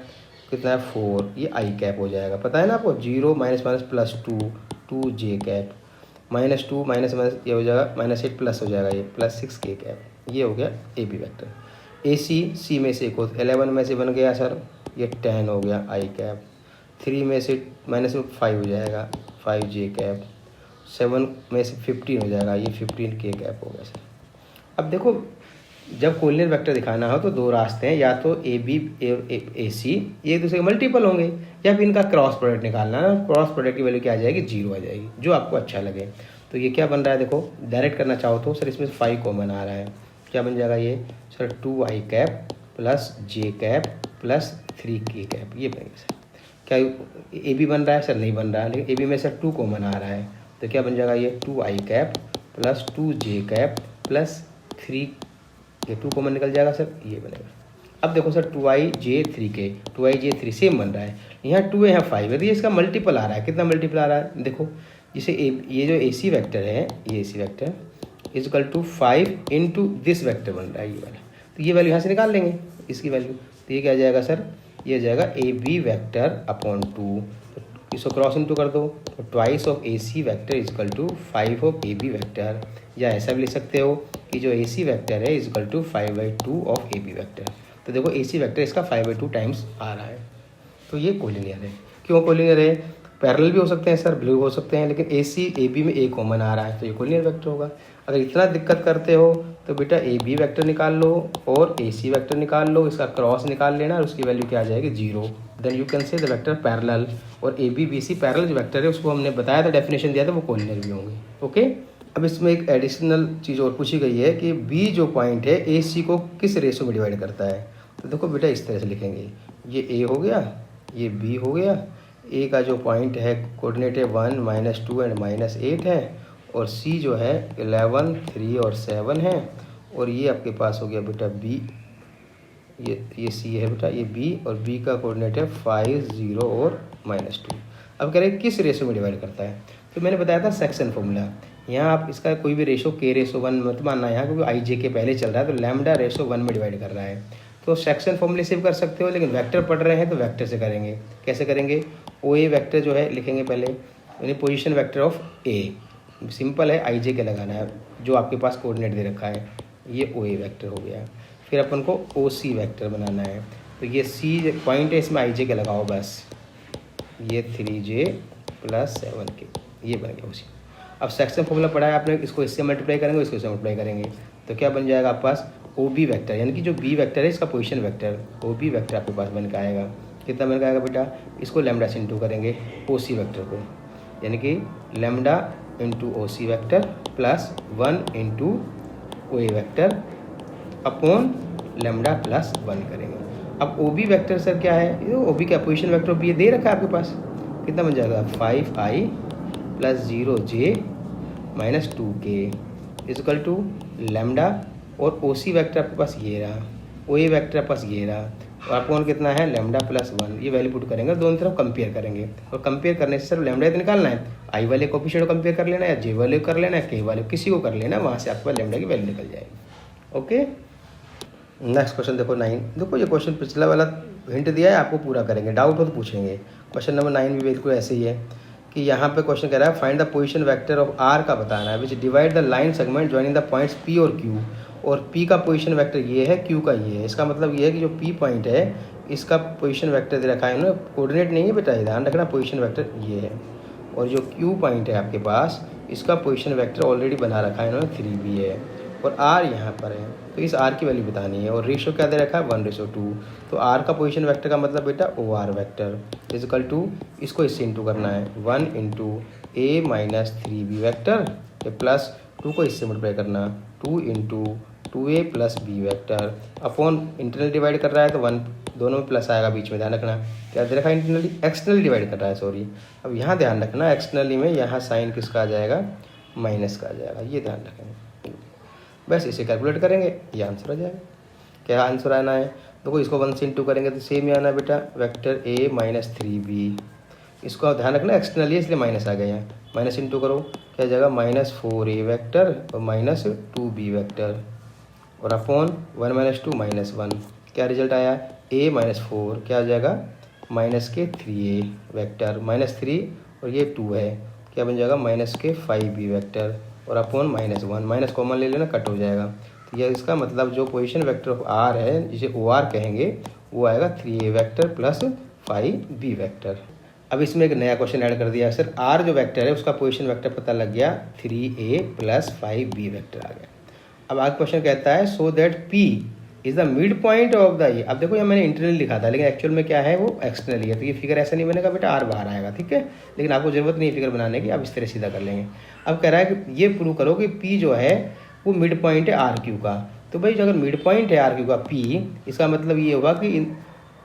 कितना है 4, ये आई कैप हो जाएगा, पता है ना आपको, 0 माइनस माइनस प्लस 2 जे कैप, -2 माइनस माइनस ये हो जाएगा -8 प्लस हो जाएगा ये +6 के कैप, ये हो गया ए बी वेक्टर। ए सी में से एक हो 11 में से बन गया सर ये 10 हो गया आई कैप, 3 में से -5 हो जाएगा 5 जे कैप, 7 में से 15 हो जाएगा ये 15 के कैप हो गया सर। अब देखो जब कोलिनियर वेक्टर दिखाना हो तो दो रास्ते हैं, या तो ए बी ए सी ये एक दूसरे के मल्टीपल होंगे, या फिर इनका क्रॉस प्रोडक्ट निकालना है, क्रॉस प्रोडक्ट की वैल्यू क्या आ जाएगी, 0 आ जाएगी, जो आपको अच्छा लगे। तो ये क्या बन रहा है, देखो डायरेक्ट करना चाहो तो सर इसमें 5 कॉमन आ रहा है, क्या बन जाएगा ये सर 2i कैप प्लस जे कैप प्लस 3k कैप, ये बनेगा सर। क्या ए बी बन रहा है सर, नहीं बन रहा है, लेकिन ए बी में सर 2 कॉमन आ रहा है, तो क्या बन जाएगा ये 2i cap plus 2j cap plus 3, ये 2 कॉमन निकल जाएगा सर, ये बनेगा। अब देखो सर 2i/3k 2i/3 सेम बन रहा है, यहाँ 2 है यहाँ 5 है, तो ये इसका मल्टीपल आ रहा है, कितना मल्टीपल आ रहा है देखो, जिसे ये जो ए सी वैक्टर है, ये A C vector is equal to 5 into this vector बन रहा है ये वाला, तो ये वैल्यू यहाँ से निकाल लेंगे इसकी वैल्यू, तो ये क्या आ जाएगा सर, ये आ जाएगा ए बी वैक्टर अपॉन 2, इसको क्रॉस इंटू कर दो, तो twice of A C vector is equal to 5 of A B vector, या ऐसा भी लिख सकते हो कि जो ए सी वैक्टर है equal to 5/2 of A B vector. तो देखो ए सी वैक्टर इसका 5/2 टाइम्स आ रहा है, तो ये कोलिनियर है। क्यों कोलिनियर है, पैरेलल भी हो सकते हैं सर, ब्लू हो सकते हैं, लेकिन ए सी ए बी में ए कॉमन आ रहा है, तो ये कोलिनियर वेक्टर होगा। अगर इतना दिक्कत करते हो तो बेटा ए बी वैक्टर निकाल लो और ए सी वैक्टर निकाल लो, इसका क्रॉस निकाल लेना और उसकी वैल्यू क्या आ जाएगी 0, then you can say the vector parallel. और A B B C parallel जो वेक्टर है उसको हमने बताया था, डेफिनेशन दिया था, वो कोलिनियर भी होंगे। ओके, अब इसमें एक एडिशनल चीज़ और पूछी गई है कि बी जो पॉइंट है ए सी को किस रेशो में डिवाइड करता है। तो देखो बेटा इस तरह से लिखेंगे, ये ए हो गया, ये बी हो गया, ए का जो पॉइंट है कोऑर्डिनेट है 1, -2 एंड -8 है, और सी जो है 11, 3 और 7 है, और ये आपके पास हो गया बेटा बी, ये सी है बेटा, ये बी, और बी का कोऑर्डिनेट है 5, 0 और -2। अब कह रहे हैं किस रेशो में डिवाइड करता है, तो मैंने बताया था सेक्शन फॉर्मूला। यहाँ आप इसका कोई भी रेशो k/1 मत मानना यहाँ, क्योंकि आई जे के पहले चल रहा है, तो λ/1 में डिवाइड कर रहा है, तो सेक्शन फॉर्मूले से भी कर सकते हो, लेकिन वेक्टर पढ़ रहे हैं तो वेक्टर से करेंगे। कैसे करेंगे, ओ ए वैक्टर जो है लिखेंगे पहले, यानी position vector of A, simple है, आई जे के लगाना है, जो आपके पास कोऑर्डिनेट दे रखा है, ये ओ ए वैक्टर हो गया। फिर अपन को ओ सी वैक्टर बनाना है, तो ये सी पॉइंट है, इसमें आई जे के लगाओ बस, ये 3j + 7k, ये बन गया उसी। अब सेक्शन फॉर्मूला पढ़ा है आपने, इसको इससे मल्टीप्लाई करेंगे, इसको इससे मल्टीप्लाई करेंगे, तो क्या बन जाएगा आपके पास ओ बी वैक्टर, यानी कि जो बी वैक्टर है इसका position vector O B vector आपके पास बन के आएगा। कितना बन के आएगा बेटा, इसको लैम्डा से इंटू करेंगे ओ सी वैक्टर को, यानी कि lambda into O C vector plus 1 into O A vector upon lambda plus 1 करेंगे। अब ओ बी वैक्टर सर क्या है, ये ओ बी का पोजीशन वैक्टर बी दे रखा है आपके पास, कितना बन जाएगा 5i plus 0j minus 2k equal to lambda, और ओ सी वैक्टर आपके पास ये रहा, ओ ए वैक्टर आपके पास ये रहा, और अपॉन कितना है लैम्डा प्लस 1, ये वैल्यू पुट करेंगे, दोनों तरफ कंपेयर करेंगे, और कंपेयर करने से सिर्फ लैम्डा निकालना है, आई वाले कोफिशिएंट को कंपेयर कर लेना है, जे वाले कर लेना है, के वाले किसी को कर लेना, वहाँ से आपके पास लैम्डा की वैल्यू निकल जाएगी। ओके, नेक्स्ट क्वेश्चन देखो 9। देखो ये क्वेश्चन पिछला वाला हिंट दिया है, आपको पूरा करेंगे, डाउट हो तो पूछेंगे। क्वेश्चन नंबर 9 भी बिल्कुल ऐसे ही है कि यहाँ पे क्वेश्चन कह रहा है find the position vector of R का बताना है which divide the line segment joining the points P और क्यू, और पी का पोजीशन वेक्टर ये है, क्यू का ये है। इसका मतलब ये है कि जो पी पॉइंट है इसका पोजीशन वेक्टर दे रखा है उन्होंने, कोऑर्डिनेट नहीं है बेटा, ध्यान रखना, पोजीशन वेक्टर ये है, और जो क्यू पॉइंट है आपके पास इसका पोजीशन वेक्टर ऑलरेडी बना रखा है इन्होंने 3b है, और आर यहाँ पर है, तो इस आर की वैल्यू बतानी है, और रेशो क्या दे रखा है 1:2। तो आर का पोजीशन वेक्टर का मतलब बेटा O R vector is equal to, इसको इससे इंटू करना है 1 into A minus 3b vector plus 2 को इससे मल्टीप्लाई करना 2 into 2a plus B vector upon internal divide कर रहा है तो 1 दोनों में प्लस आएगा बीच में, ध्यान रखना। क्या दे रखा है इंटरनली, एक्सटर्नली डिवाइड कर रहा है, सॉरी। अब यहाँ ध्यान रखना एक्सटर्नली में यहाँ साइन किसका आ जाएगा, माइनस का आ जाएगा, ये ध्यान रखेंगे। बस इसे कैलकुलेट करेंगे, ये आंसर आ जाएगा। क्या आंसर आना है, देखो इसको 1 से इंटू करेंगे तो सेम ही आना है बेटा, वेक्टर a माइनस 3b, इसको आप ध्यान रखना एक्सटर्नली इसलिए माइनस आ गया है, माइनस इंटू करो क्या जाएगा माइनस 4a वैक्टर और माइनस 2b वैक्टर, और अपॉन 1 माइनस 2 माइनस 1, क्या रिजल्ट आया a माइनस 4 क्या आ जाएगा माइनस के 3a वैक्टर माइनस 3 और ये 2 है, क्या बन जाएगा माइनस के 5b वैक्टर, और अपॉन माइनस 1, माइनस कॉमन ले लेना कट हो जाएगा। तो यह इसका मतलब जो पोजीशन वेक्टर ऑफ आर है जिसे ओ आर कहेंगे वो आएगा 3a vector plus 5b vector. अब इसमें एक नया क्वेश्चन ऐड कर दिया है सर, आर जो वेक्टर है उसका पोजीशन वेक्टर पता लग गया 3a प्लस 5b वैक्टर आ गया। अब आगे क्वेश्चन कहता है so that p is the mid point of the ये। अब देखो यहाँ मैंने इंटरनली लिखा था लेकिन एक्चुअल में क्या है वो एक्सटर्नली है, तो ये फिगर ऐसा नहीं बनेगा बेटा, आर बाहर आएगा, ठीक है। लेकिन आपको जरूरत नहीं है फिगर बनाने की, आप इस तरह सीधा कर लेंगे। अब कह रहा है कि ये प्रूव करो कि पी जो है वो मिड पॉइंट है आर क्यू का। तो भाई अगर मिड पॉइंट है आर क्यू का पी, इसका मतलब ये होगा कि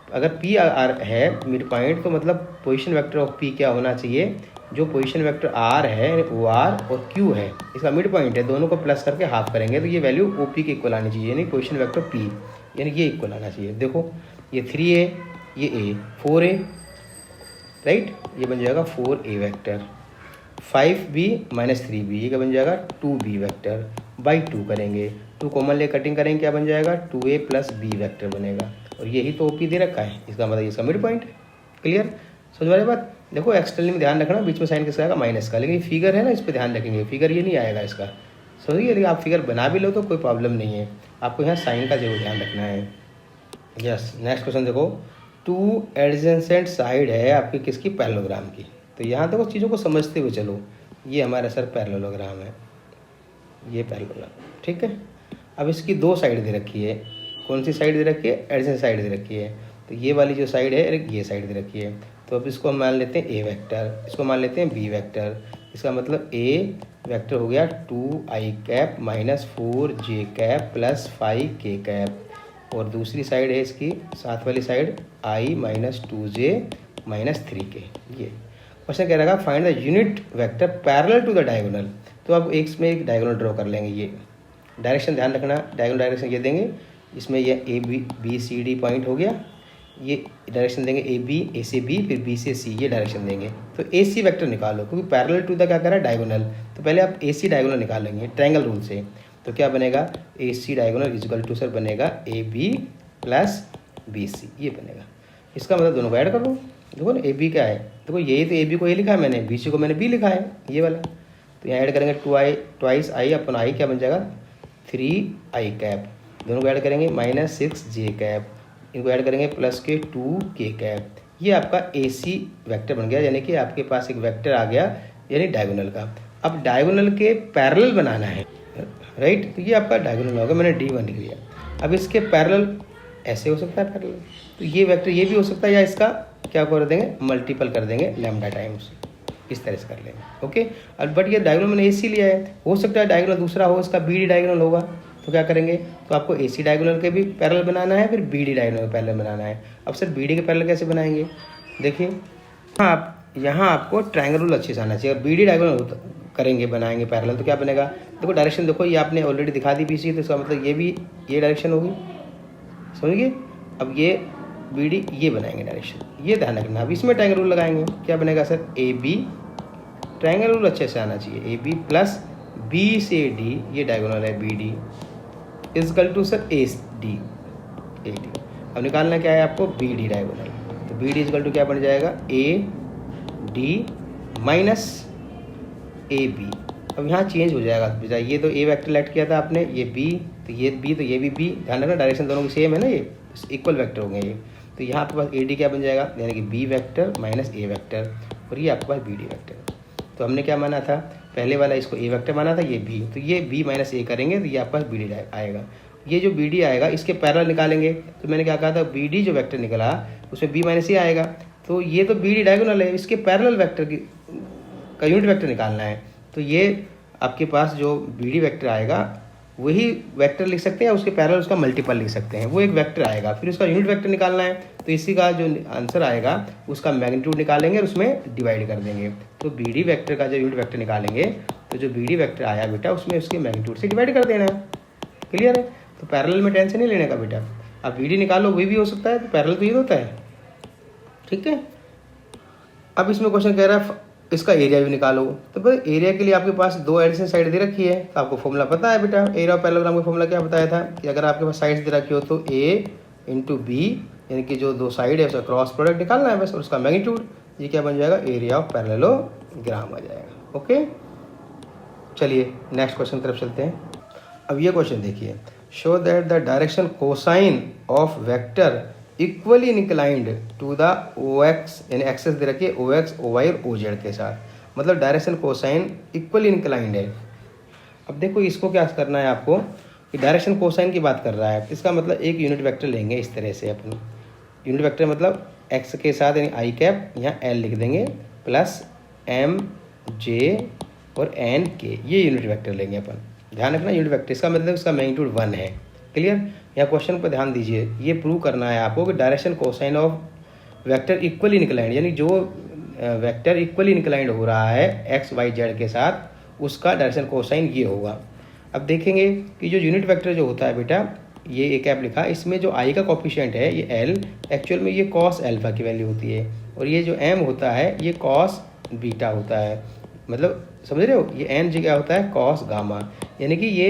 अगर पी आर है मिड पॉइंट तो मतलब पोजीशन वेक्टर ऑफ पी क्या होना चाहिए, जो पोजीशन वेक्टर आर है ओ आर और क्यू है इसका मिड पॉइंट है, दोनों को प्लस करके हाफ करेंगे तो ये वैल्यू ओ पी के इक्वल आनी चाहिए, यानी पोजीशन वेक्टर पी यानी ये इक्वल आना चाहिए। देखो ये 3a ये a 4a राइट, ये बन जाएगा 4a vector, 5b minus 3b ये क्या बन जाएगा 2b वेक्टर बाई 2 करेंगे, 2 कॉमन ले कटिंग करेंगे क्या बन जाएगा 2a प्लस b वेक्टर बनेगा, और यही तो ओपी दे रखा है, इसका मतलब इसका मिड पॉइंट। क्लियर, समझ वाली बात। देखो एक्सटर्नली में ध्यान रखना बीच में साइन किसका आएगा माइनस का, लेकिन ये फिगर है ना इस पर ध्यान रखेंगे, फिगर ये नहीं आएगा इसका, समझिए। यदि आप फिगर बना भी लो तो कोई प्रॉब्लम नहीं है, आपको यहाँ साइन का जरूर ध्यान रखना है। यस, नेक्स्ट क्वेश्चन देखो, 2 एडजेसेंट साइड है आपकी किसकी पैरेललोग्राम की। तो यहाँ देखो चीज़ों को समझते हुए चलो, ये हमारा सर पैरेललोग्राम है, ये पैरेललोग्राम ठीक है। अब इसकी 2 साइड दे रखी है, कौन सी साइड दे रखी है एडजेसेंट साइड दे रखी है, तो ये वाली जो साइड है ये साइड दे रखी है। तो अब इसको हम मान लेते हैं ए वेक्टर, इसको मान लेते हैं बी वेक्टर, इसका मतलब ए वेक्टर हो गया 2i cap minus 4j cap plus 5k cap, और दूसरी साइड है इसकी साथ वाली side i minus 2j minus 3k। ये क्वेश्चन कह रहा है find the unit vector parallel to the diagonal. तो अब इसमें एक डायगोनल ड्रॉ कर लेंगे, ये डायरेक्शन ध्यान रखना, डायगोनल डायरेक्शन ये देंगे, इसमें ये A B C D point हो गया, ये डायरेक्शन देंगे ए बी, ए से बी, फिर बी से सी, ये डायरेक्शन देंगे। तो ए सी वैक्टर निकालो, क्योंकि पैरेलल टू द क्या कर रहा है डायगोनल, तो पहले आप ए सी डायगोनल निकालेंगे ट्रायंगल रूल से। तो क्या बनेगा A C diagonal is equal to sir बनेगा A B plus B C, ये बनेगा। इसका मतलब दोनों को ऐड कर दो, देखो ना ए बी क्या है, देखो यही तो ए बी को ए लिखा है मैंने, बी सी को मैंने बी लिखा है ये वाला। तो यहाँ ऐड करेंगे ट्वाइस आई अपन आई, क्या बन जाएगा 3i कैप, दोनों को ऐड करेंगे माइनस 6j कैप, इनको ऐड करेंगे प्लस के 2k कैप। ये आपका AC वेक्टर बन गया, यानी कि आपके पास एक वेक्टर आ गया यानी डायगोनल का। अब डायगोनल के पैरेलल बनाना है, राइट। तो ये आपका डायगोनल होगा, मैंने D1 लिख दिया। अब इसके पैरेलल ऐसे हो सकता है पैरेलल, तो ये वेक्टर ये भी हो सकता है, या इसका क्या कर देंगे, मल्टीपल कर देंगे लैम्डा टाइम्स, इस तरह से कर लेंगे, ओके। अब बट ये डायगोनल मैंने AC लिया है, हो सकता है डायगोनल दूसरा हो, इसका BD डायगोनल होगा, तो क्या करेंगे, तो आपको AC डायगोनल के भी पैरेलल बनाना है, फिर BD डायगोनल के पैरेलल बनाना है। अब सर BD के पैरेलल कैसे बनाएंगे, देखिए यहाँ आपको ट्रायंगल रूल अच्छे से आना चाहिए। और BD डायगोनल करेंगे, बनाएंगे पैरेलल, तो क्या बनेगा, देखो डायरेक्शन देखो, ये आपने ऑलरेडी दिखा दी BC, तो इसका मतलब ये भी ये डायरेक्शन होगी, समझिए। अब ये BD ये बनाएंगे डायरेक्शन, ये ध्यान रखना। अब इसमें ट्रायंगल रूल लगाएंगे, क्या बनेगा सर, AB, ट्रायंगल रूल अच्छे से आना चाहिए, AB प्लस B से D, ये डायगोनल है BD, equal to sir AD। अब निकालना क्या है आपको, BD डायगोनल, तो BD इजकल टू क्या बन जाएगा, AD माइनस AB। अब यहाँ चेंज हो जाएगा, ये तो A वेक्टर लेट किया था आपने, ये B, तो ये B, तो ये भी B, ध्यान रखना डायरेक्शन दोनों की सेम है ना, ये इक्वल वेक्टर हो गए ये। तो यहाँ आपके पास AD क्या बन जाएगा, यानी कि B vector minus A vector, और ये आपके पास BD वेक्टर। तो हमने क्या माना था, पहले वाला इसको A वेक्टर माना था, ये B, तो ये B माइनस A करेंगे, तो ये आपके पास BD आएगा। ये जो BD आएगा इसके पैरेलल निकालेंगे, तो मैंने क्या कहा था, BD जो वेक्टर निकला उसमें B माइनस A आएगा, तो ये तो BD डायगोनल है, इसके पैरेलल वेक्टर का यूनिट वेक्टर निकालना है। तो ये आपके पास जो BD वेक्टर आएगा वही वेक्टर लिख सकते हैं, उसके पैरेलल उसका मल्टीपल लिख सकते हैं, वो एक वेक्टर आएगा, फिर उसका यूनिट वेक्टर निकालना है। तो इसी का जो आंसर आएगा उसका मैग्नीट्यूड निकालेंगे और उसमें डिवाइड कर देंगे। तो BD वेक्टर का जो यूनिट वेक्टर निकालेंगे, तो जो BD वेक्टर आया बेटा उसमें उसके मैग्नीट्यूड से डिवाइड कर देना है, क्लियर है। तो पैरेलल में टेंशन नहीं लेने का बेटा, अब BD निकालो वही भी हो सकता है, तो पैरेलल तो ये होता है, ठीक है। अब इसमें क्वेश्चन कह रहा है इसका एरिया भी निकालो, तो भाई एरिया के लिए आपके पास दो एडिशन साइड दे रखी है, तो आपको फॉर्मूला पता है बेटा, एरिया ऑफ पैरेललोग्राम का फॉर्मूला क्या बताया था कि अगर आपके पास साइड्स दे रखी हो तो A इंटू B, यानी कि जो दो साइड है उसका क्रॉस प्रोडक्ट निकालना है बस, और उसका मैग्नीट्यूड, ये क्या बन जाएगा, एरिया ऑफ पैरेललोग्राम आ जाएगा, ओके। चलिए नेक्स्ट क्वेश्चन तरफ चलते हैं। अब ये क्वेश्चन देखिए, show that the direction cosine of vector equally inclined to the OX, यानी एक्सेस दे रखी है OX, OY और OZ के साथ, मतलब डायरेक्शन कोसाइन इक्वली इंक्लाइंड है। अब देखो इसको क्या करना है आपको, कि डायरेक्शन कोसाइन की बात कर रहा है, इसका मतलब एक यूनिट वेक्टर लेंगे इस तरह से, अपनी यूनिट वेक्टर मतलब x के साथ यानी I कैप, यहाँ L लिख देंगे, प्लस M J और N K, ये यूनिट वेक्टर लेंगे अपन, ध्यान रखना यूनिट वेक्टर, इसका मतलब इसका मैग्नीट्यूड 1 है, क्लियर। यहाँ क्वेश्चन पर ध्यान दीजिए, ये प्रूव करना है आपको कि direction cosine of vector equally inclined, यानी जो वेक्टर इक्वली इंक्लाइंड हो रहा है x y z के साथ, उसका डायरेक्शन कोसाइन ये होगा। अब देखेंगे कि जो यूनिट वेक्टर जो होता है बेटा, ये एक ऐप लिखा, इसमें जो I का कोफिशिएंट है ये L, एक्चुअल में ये कॉस अल्फा की वैल्यू होती है, और ये जो M होता है ये कॉस बीटा होता है, मतलब समझ रहे हो, ये N क्या होता है, कॉस गामा, यानी कि ये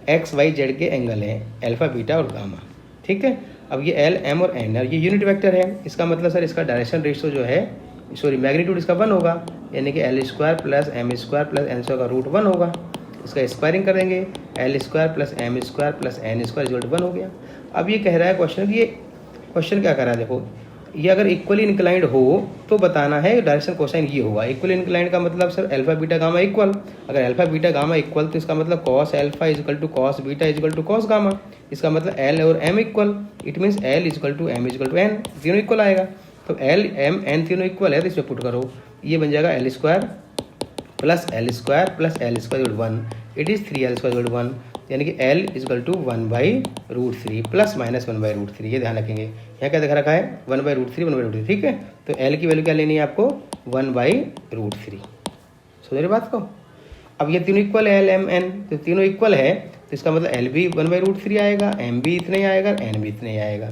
एक्स वाई जेड के एंगल हैं, अल्फा बीटा और गामा, ठीक है। अब ये L M और N, और ये यूनिट वेक्टर है, इसका मतलब सर इसका डायरेक्शन रेशियो जो है, सॉरी मैग्नीट्यूड इसका 1 होगा, यानी कि L square plus M square plus N square का रूट 1 होगा, इसका स्क्वायरिंग करेंगे, L square plus M square plus N square equal to 1 हो गया। अब ये कह रहा है क्वेश्चन, ये क्वेश्चन क्या कर रहा है, देखो ये अगर इक्वली इंक्लाइंड हो तो बताना है डायरेक्शन कोसाइन ये होगा। इक्वली इंक्लाइंड का मतलब sir alpha beta gamma equal, अगर अल्फा बीटा गामा इक्वल तो इसका मतलब cos alpha equal to cos beta equal to cos gamma, इसका मतलब L और M equal, it means L equal to M equal to N, तीनों equal आएगा। तो L M N तीनों इक्वल है, तो इसमें पुट करो, ये बन जाएगा L square plus L square plus L square 1, it is 3L square 1, यानी कि L equal to 1/√3 plus minus 1/√3, ये ध्यान रखेंगे। यहाँ क्या दिखा रखा है 1/√3 1/√3, ठीक है। तो L की वैल्यू क्या लेनी है आपको 1/√3, समझ रहे बात को। अब ये तीनों इक्वल है L M N, तो तीनों इक्वल है, तो इसका मतलब L भी 1/√3 आएगा, M भी इतना ही आएगा, N भी इतना ही आएगा।